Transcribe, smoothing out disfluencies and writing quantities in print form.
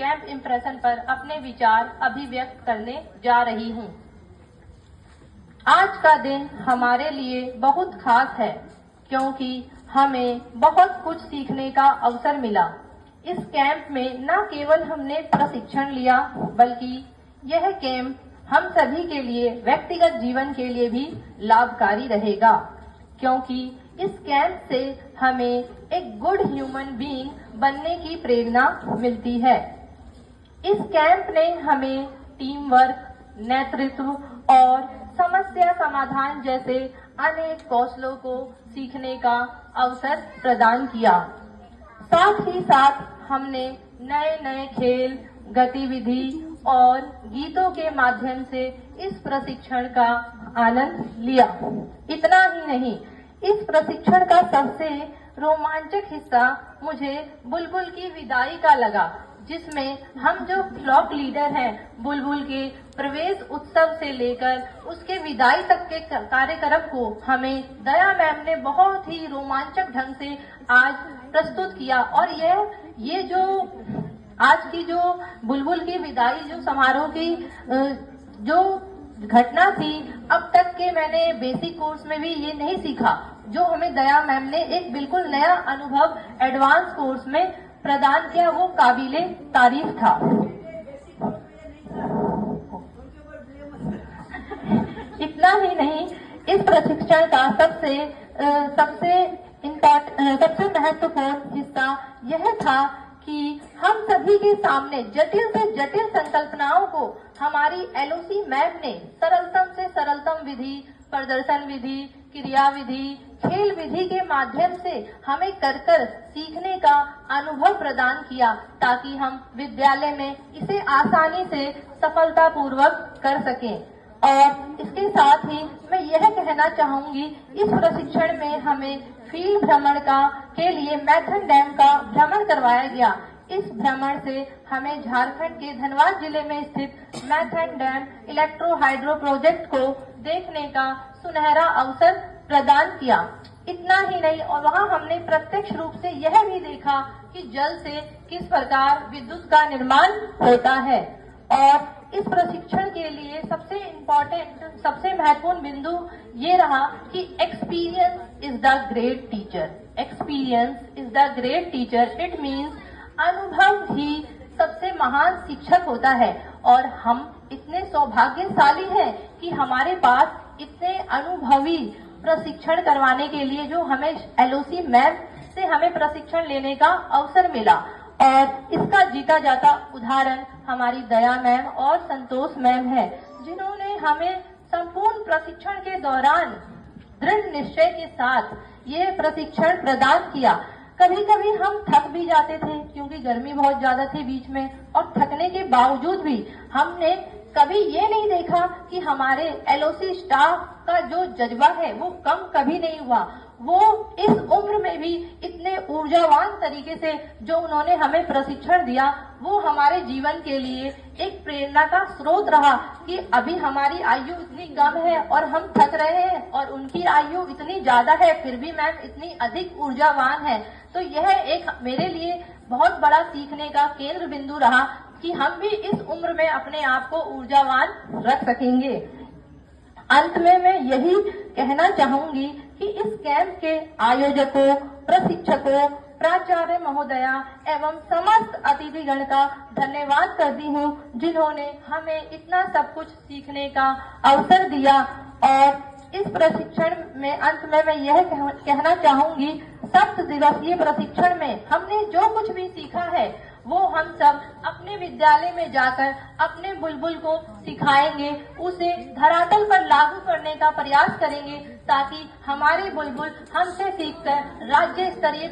Camp impression पर अपने विचार अभिव्यक्त करने जा रही हूँ। आज का दिन हमारे लिए बहुत खास है क्योंकि हमें बहुत कुछ सीखने का अवसर मिला। इस कैंप में न केवल हमने प्रशिक्षण लिया बल्कि यह कैंप हम सभी के लिए व्यक्तिगत जीवन के लिए भी लाभकारी रहेगा क्योंकि इस कैंप से हमें एक गुड ह्यूमन बीइंग बनने की प्रेरणा मिलती है। इस कैंप ने हमें टीम वर्क, नेतृत्व और समस्या समाधान जैसे अनेक कौशलों को सीखने का अवसर प्रदान किया। साथ ही साथ हमने नए नए खेल, गतिविधि और गीतों के माध्यम से इस प्रशिक्षण का आनंद लिया। इतना ही नहीं, इस प्रशिक्षण का सबसे रोमांचक हिस्सा मुझे बुलबुल की विदाई का लगा, जिसमें हम जो फ्लॉक लीडर हैं, बुलबुल के प्रवेश उत्सव से लेकर उसके विदाई तक के कार्यक्रम को हमें दया मैम ने बहुत ही रोमांचक ढंग से आज प्रस्तुत किया। और ये जो आज की जो बुलबुल की विदाई जो समारोह की जो घटना थी, अब तक के मैंने बेसिक कोर्स में भी ये नहीं सीखा, जो हमें दया मैम ने एक बिल्कुल नया अनुभव एडवांस कोर्स में प्रदान किया, वो काबिले तारीफ था। इतना ही नहीं, इस प्रशिक्षण का सबसे महत्वपूर्ण हिस्सा यह था कि हम सभी के सामने जटिल से जटिल संकल्पनाओं को हमारी एलओसी मैम ने सरलतम से सरलतम विधि, प्रदर्शन विधि, क्रिया विधि, खेल विधि के माध्यम से हमें कर सीखने का अनुभव प्रदान किया, ताकि हम विद्यालय में इसे आसानी से सफलतापूर्वक कर सकें। और इसके साथ ही मैं यह कहना चाहूंगी, इस प्रशिक्षण में हमें फील्ड भ्रमण के लिए मैथन डैम का भ्रमण करवाया गया। इस भ्रमण से हमें झारखंड के धनबाद जिले में स्थित Maithon dam electro hydro project को देखने का सुनहरा अवसर प्रदान किया। इतना ही नहीं, और वहां हमने प्रत्यक्ष रूप से यह भी देखा कि जल से किस प्रकार विद्युत का निर्माण होता है। और इस प्रशिक्षण के लिए सबसे महत्वपूर्ण बिंदु ये रहा कि experience is the great teacher. Experience is the great teacher. It means अनुभव ही सबसे महान शिक्षक होता है। और हम इतने सौभाग्यशाली हैं कि हमारे पास इतने अनुभवी प्रशिक्षण करवाने के लिए जो हमें एलओसी मैम से हमें प्रशिक्षण लेने का अवसर मिला। और इसका जीता जाता उदाहरण हमारी दया मैम और संतोष मैम है, जिन्होंने हमें संपूर्ण प्रशिक्षण के दौरान दृढ़ निश्चय के साथ ये प्रशिक्षण प्रदान किया। कभी कभी हम थक भी जाते थे क्योंकि गर्मी बहुत ज्यादा थी बीच में, और थकने के बावजूद भी हमने कभी ये नहीं देखा कि हमारे एलओसी स्टाफ का जो जज्बा है वो कम कभी नहीं हुआ। वो इस उम्र में भी इतने ऊर्जावान तरीके से जो उन्होंने हमें प्रशिक्षण दिया, वो हमारे जीवन के लिए एक प्रेरणा का स्रोत रहा कि अभी हमारी आयु इतनी कम है और हम थक रहे हैं, और उनकी आयु इतनी ज्यादा है फिर भी मैम इतनी अधिक ऊर्जावान है। तो यह एक मेरे लिए बहुत बड़ा सीखने का केंद्र बिंदु रहा कि हम भी इस उम्र में अपने आप को ऊर्जावान रख सकेंगे। अंत में मैं यही कहना चाहूंगी कि इस कैंप के आयोजकों, प्रशिक्षकों, प्राचार्य महोदया एवं समस्त अतिथिगण का धन्यवाद करती हूँ, जिन्होंने हमें इतना सब कुछ सीखने का अवसर दिया। और इस प्रशिक्षण में अंत में मैं यह कहना चाहूंगी, 7 दिवसीय प्रशिक्षण में हमने जो कुछ भी सीखा है वो हम सब अपने विद्यालय में जाकर अपने बुलबुल को सिखाएंगे, उसे धरातल पर लागू करने का प्रयास करेंगे, ताकि हमारे बुलबुल हमसे सीखकर राज्य स्तरीय